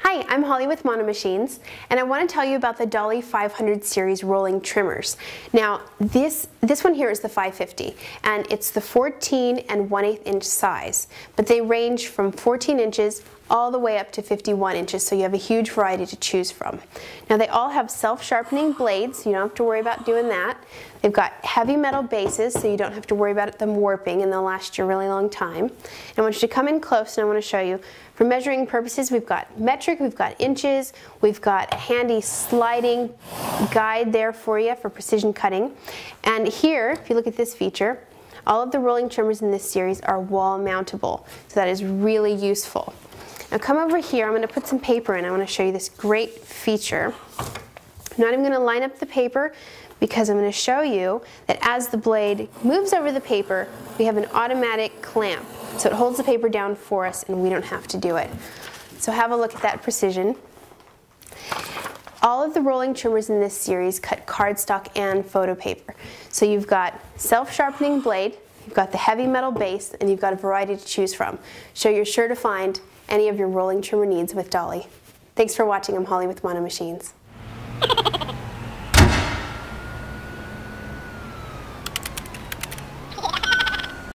Hi, I'm Holly with Mono Machines, and I want to tell you about the Dolly 500 series rolling trimmers. Now, this one here is the 550, and it's the 14 and 1/8 inch size, but they range from 14 inches all the way up to 51 inches, so you have a huge variety to choose from. Now, they all have self-sharpening blades, so you don't have to worry about doing that. They've got heavy metal bases, so you don't have to worry about them warping, and they'll last you a really long time. And I want you to come in close, and I want to show you. For measuring purposes, we've got metric, we've got inches, we've got a handy sliding guide there for you for precision cutting. And here, if you look at this feature, all of the rolling trimmers in this series are wall mountable, so that is really useful. Now come over here, I'm going to put some paper in. I want to show you this great feature. I'm not even going to line up the paper because I'm going to show you that as the blade moves over the paper, we have an automatic clamp. So it holds the paper down for us and we don't have to do it. So have a look at that precision. All of the rolling trimmers in this series cut cardstock and photo paper. So you've got self-sharpening blade, you've got the heavy metal base, and you've got a variety to choose from. So you're sure to find any of your rolling trimmer needs with Dolly. Thanks for watching. I'm Holly with Mono Machines.